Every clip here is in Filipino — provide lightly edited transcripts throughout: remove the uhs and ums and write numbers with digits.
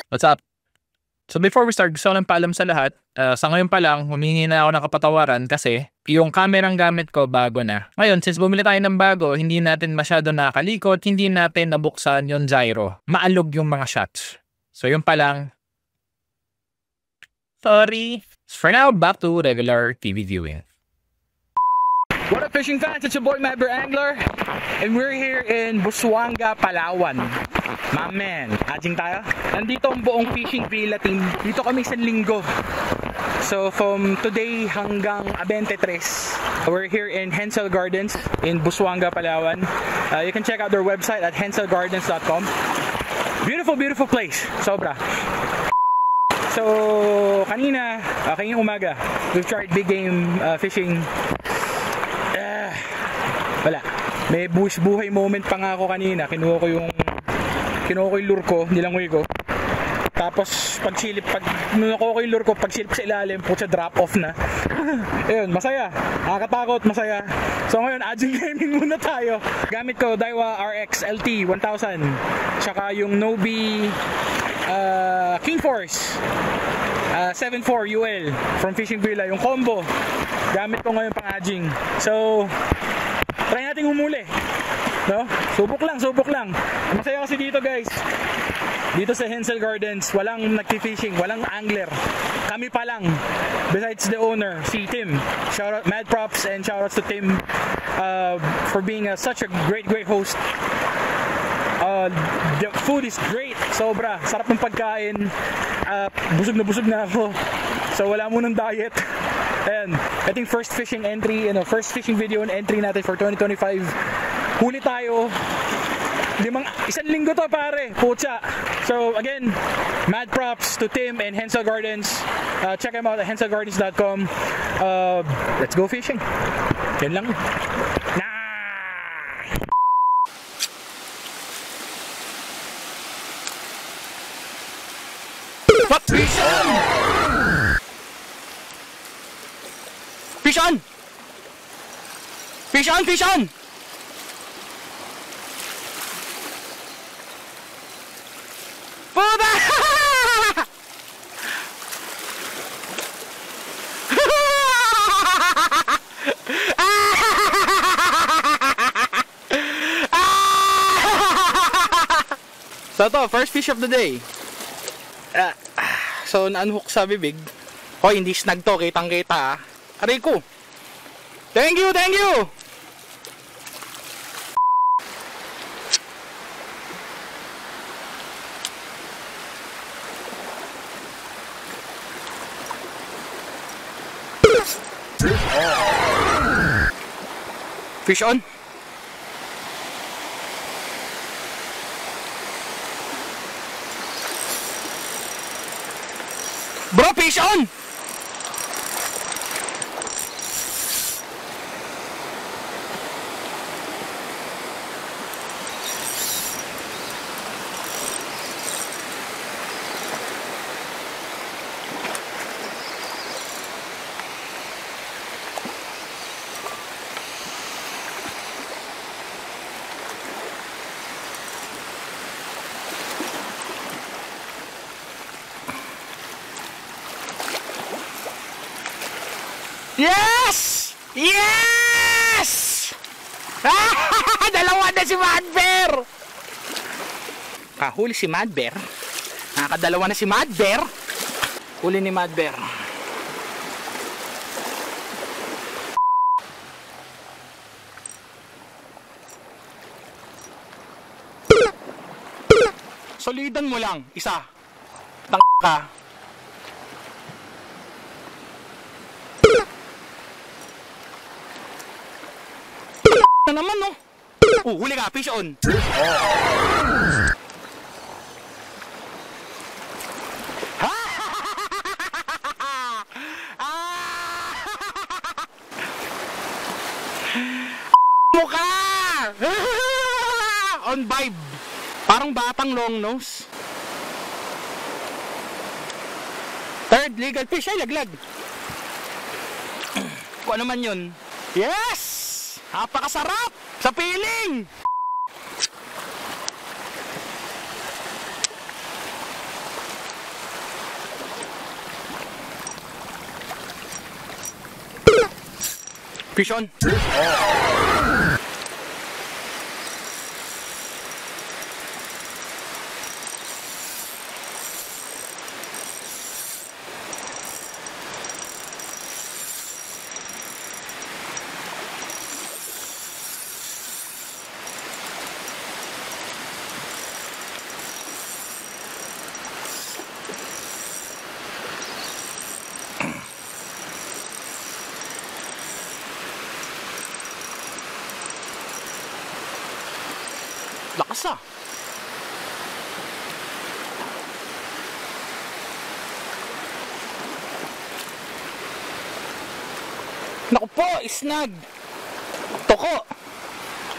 What's up? So before we start, gusto ko lang paalam sa lahat. Sa ngayon pa lang, humingi na ako ng kapatawaran kasi yung kamerang gamit ko bago na. Ngayon, since bumili tayo ng bago, hindi natin masyado nakakalikot, hindi natin nabuksan yung gyro. Maalog yung mga shots. So yun pa lang. Sorry. For now, back to regular TV viewing. What up, fishing fans? It's your boy Mad Bear Angler, and we're here in Busuanga, Palawan. My man, ajing tayo. Nandito ang buong fishing villa team. Dito kami isang linggo. So from today hanggang 23, we're here in Hensel Gardens in Busuanga, Palawan. You can check out their website at henselgardens.com. Beautiful, beautiful place. Sobra. So kanina, kanyang umaga, we've tried big game fishing. Wala. May buhay moment pa nga ako kanina. Kinuha ko yung lure ko, nilangoy ko. Tapos pag nakuha ko yung lure ko, pag silip sa ilalim, putya drop off na. Ayun, masaya. Nakakatakot, masaya. So ngayon, agile gaming muna tayo. Gamit ko Daiwa RX LT 1000. Tsaka yung Nobi King Force 7.4 UL from Fishing Villa, yung combo. Gamit ko ngayon pang aging. So try nating humuli, no? Subok lang. Masaya kasi dito, guys. Dito sa Hensel Gardens, walang nagki-fishing, walang angler. Kami pa lang. Besides the owner, si Tim. Shout out, mad props and shout outs to Tim for being such a great host. The food is great. Sobra. Sarap ng pagkain. Busog na ako. So wala munang diet. And I think first fishing video and entry natin for 2025. Huli tayo. Isang linggo to, pare. Pucha. So again, mad props to Tim and Hensel Gardens. Check them out at henselgardens.com. Let's go fishing. Yan lang. What? Fish on! Fish on! Fish on! Fish on! Puta! So to, first fish of the day. So na-unhook sa bibig. Hoy, hindi snag to, kitang-kita. Aray ko. Thank you. Fish on. Bro, fish on. Yes! Yes! Dalawa na si Mad Bear! Kahuli si Mad Bear. Nakakadalawa na si Mad Bear. Huli ni Mad Bear. Solidan mo lang, isa. Tang ka. Na naman, no? Huli ka, fish on. Mukha! On vibe. Parang batang long nose. Third legal fish ay laglag. Kung ano man yun. Yes! Napakasarap sa piling. Fish on. Lakas ah. Naku po, snag. Toko.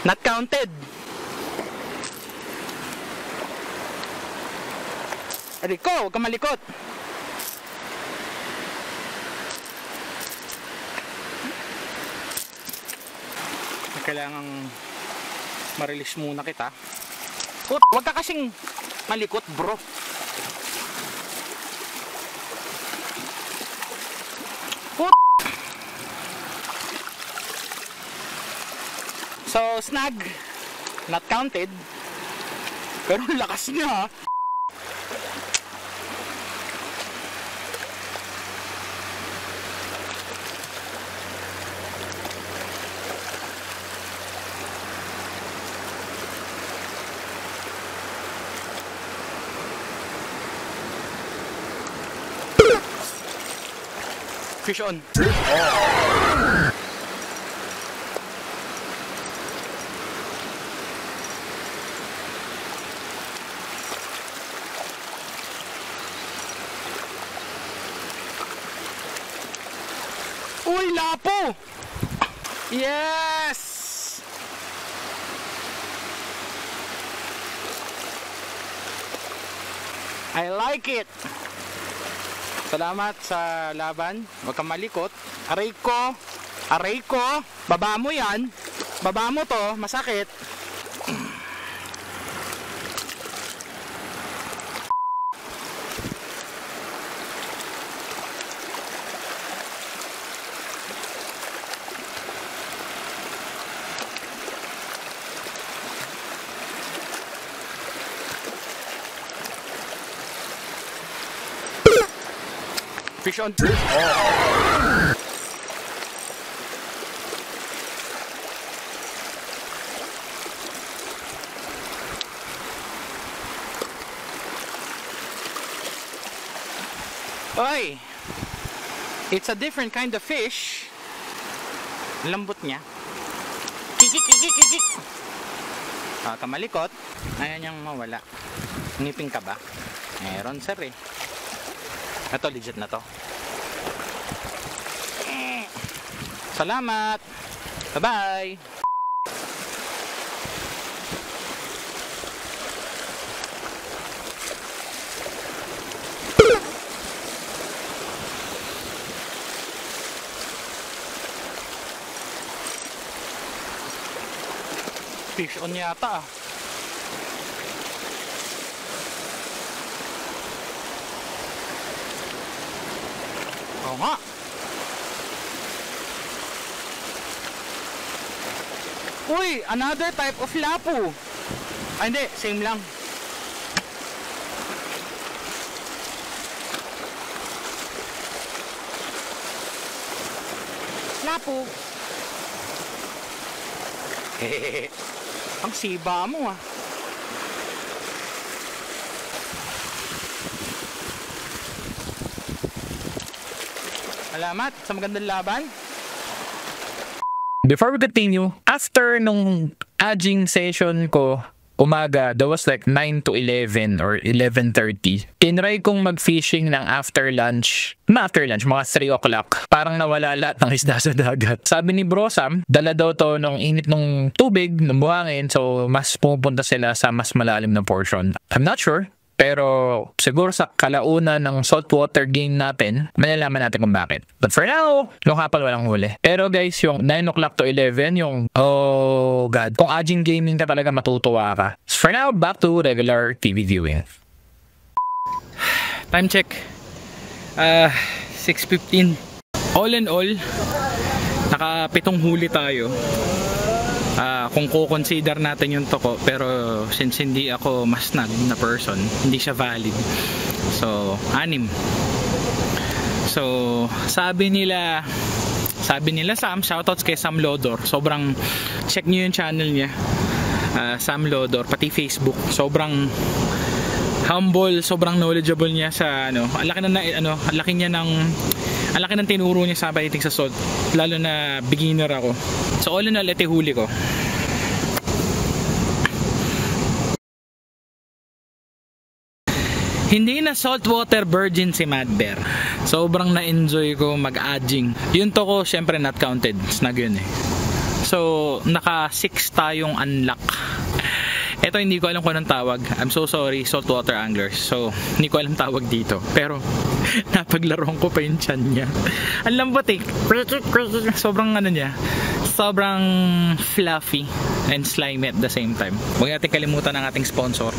Not counted. Rico, huwag ka malikot. Kailangang ma-release muna kita. Huwag ka kasing malikot, bro. So, snag. Not counted. Pero lakas niya, ha. Fish on. Uy, lapo! Yes! I like it! Salamat sa laban. Huwag kang malikot. Aray ko. Aray ko. Baba mo yan. Baba mo to. Masakit. Fish on. Oy! It's a different kind of fish. Lambot niya. Kikik, kikik, kikik. Kamalikot. Ayaw niyang mawala. Ngipin ka ba? Meron sir eh. Ito legit na to. Salamat. Bye-bye. Fish on yata ah. Oo nga. Uy, another type of lapu. Ay hindi, same lang. Lapu. Hehehe. Ang siba mo ah. Salamat sa magandang laban. Before we continue, after nung aging session ko, umaga, that was like 9 to 11 or 11:30. Tinry kong mag-fishing ng after lunch, mga 3 o'clock. Parang nawala lahat ng isda sa dagat. Sabi ni Bro Sam, dala daw to nung init ng tubig, ng buhangin, so mas pupunta sila sa mas malalim na portion. I'm not sure. Pero siguro sa kalaunan ng saltwater game natin, malalaman natin kung bakit. But for now, nung hapon walang huli. Pero guys, yung 9 o'clock to 11, yung oh god, kung aging gaming ka talaga matutuwa ka. So for now, back to regular TV viewing. Time check. 6:15. All in all, Naka-7 huli tayo. Kung ko-consider natin yung toko, pero since hindi ako masnag na person, hindi siya valid. So 6. So sabi nila Sam, shoutouts kay Sam Lodor. Sobrang check niyo yung channel niya. Sam Lodor, pati Facebook. Sobrang humble, sobrang knowledgeable niya sa ang laki ng tinuro niya sa pagdating sa salt, lalo na beginner ako. So all in all, ito huli ko. Hindi na saltwater virgin si Mad Bear. Sobrang na-enjoy ko mag-aging. Yun to ko, syempre not counted. Snag yun eh. So, naka 6 tayong unlock. Ito hindi ko alam kung anong tawag. I'm so sorry, saltwater anglers. So, hindi ko alam tawag dito. Pero, napaglaruan ko pa yung chan niya. Ang lambot eh. Sobrang niya. Sobrang fluffy and slimy at the same time. Huwag natin kalimutan ang ating sponsor,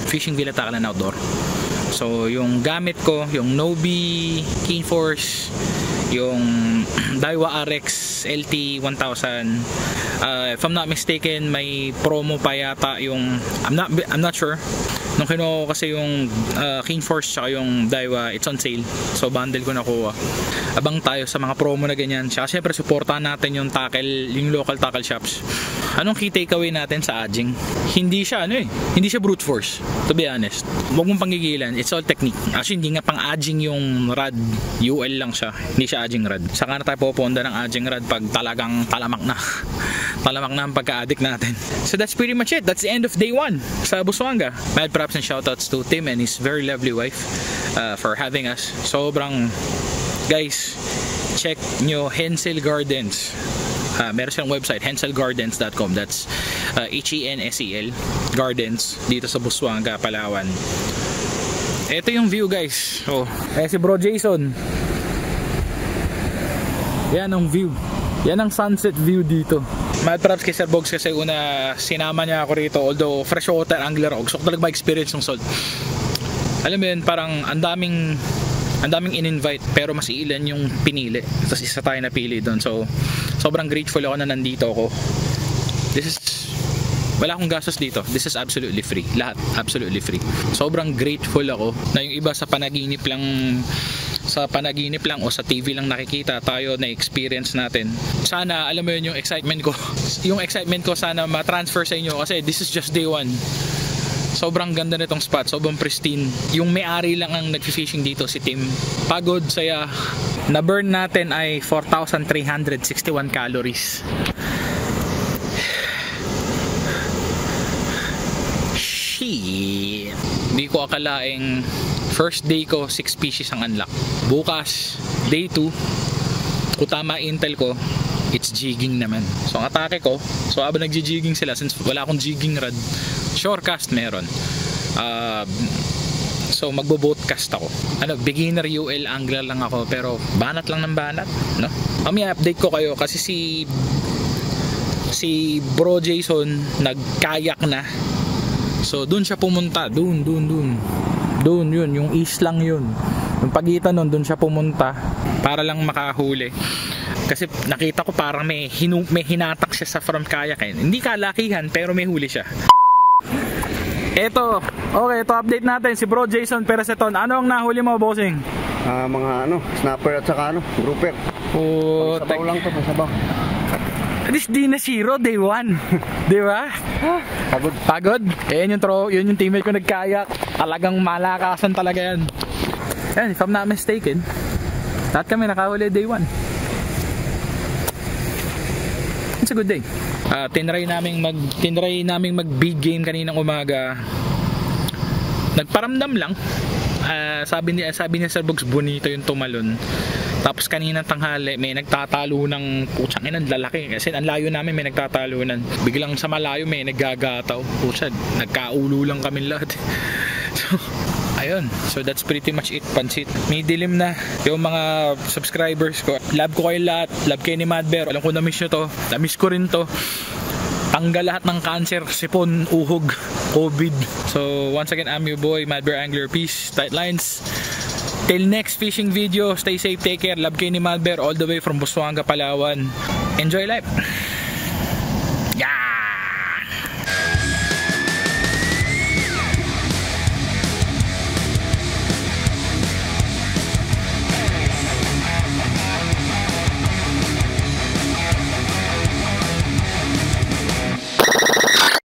Fishing Villa Takalan Outdoor. So, yung gamit ko, yung Nobi Keen Force, yung Daiwa RX LT 1000. If I'm not mistaken, may promo pa yata yung I'm not sure. Nung kinuha ko kasi yung Keen Force tsaka yung Daiwa, it's on sale. So bundle ko nakuha. Abang tayo sa mga promo na ganyan. Tsaka syempre supportahan natin yung yung local tackle shops. Anong key takeaway natin sa aging? Hindi siya hindi siya brute force, to be honest. Huwag mong panggigilan, it's all technique. Actually hindi nga pang aging yung rod, UL lang siya. Hindi siya aging rod. Saka na tayo pupunta ng aging rod pag talagang talamak na ang pagka-addict natin. So that's pretty much it. That's the end of day 1 sa Busuanga. Mad props and shoutouts to Tim and his very lovely wife for having us. Sobrang, guys, check nyo Hensel Gardens. Meron silang website, henselgardens.com. That's HENSEL Gardens dito sa Busuanga, Palawan. Ito yung view, guys. Si Bro Jason. Yan ang view. Yan ang sunset view dito. Mad props kay Sir Bogs kasi una sinama niya ako rito, although freshwater angler ako. Gusto ko talaga ma-experience yung salt. Alam mo yun, parang ang daming in-invite pero mas ilan yung pinili. Tapos isa tayo napili doon. So sobrang grateful ako na nandito ako. Wala akong gastos dito. This is absolutely free. Lahat absolutely free. Sobrang grateful ako na yung iba sa panaginip lang o sa TV lang nakikita, tayo na experience natin. Sana alam mo yun yung excitement ko sana ma-transfer sa inyo kasi this is just day 1. Sobrang ganda nitong spot, sobrang pristine. Yung may-ari lang ang nag-fishing dito, si Tim. Pagod, saya. Na-burn natin ay 4,361 calories. Shit. Hindi ko akalaing first day ko 6 species ang unlock. Bukas, day 2, kung tama intel ko, it's jigging naman. So ang atake ko, so habang nagji-jigging sila, since wala akong jigging rod, shorecast meron. So magbo-boatcast ako. Beginner UL angler lang ako, pero banat lang ng banat, no? Update ko kayo kasi si Bro Jason nagkayak na. So doon siya pumunta, doon yun, yung east lang yun. Yung pagitan nun, doon siya pumunta para lang makahuli. Kasi nakita ko parang may hinatak siya sa from kayak. Hindi kalakihan pero may huli siya. Ito update natin si Bro Jason Pereseton. Ano ang nahuli mo, bossing? Mga snapper at saka grouper. Sabaw lang to, sabaw. At least di na zero, day 1. Di ba? Pagod? Yun yung teammate ko nagkayak. Talagang malakasan talaga yan. Yan, if I'm not mistaken, lahat kami nakahuli day 1. It's a good day. Tinry naming mag big game kaninang umaga. Nagparamdam lang. Sabi ni Sir Bugs, bonito yung tumalon. Tapos kaninang tanghali may nagtatalo ng putsang inang lalaki. Kasi ang layo namin may nagtatalunan. Biglang sa malayo may naggagataw. Putsang, nagkaulo lang kami lahat. So, ayun. So that's pretty much it, pansit. May dilim na yung mga subscribers ko. Love ko kayo lahat. Love kayo ni Mad Bear. Alam ko na-miss nyo to. Na-miss ko rin to. Tanggal lahat ng cancer, sipon, uhog, COVID. So once again, I'm your boy, Mad Bear Angler. Peace, tight lines. Till next fishing video, stay safe, take care. Love kayo ni Malber all the way from Busuanga, Palawan. Enjoy life!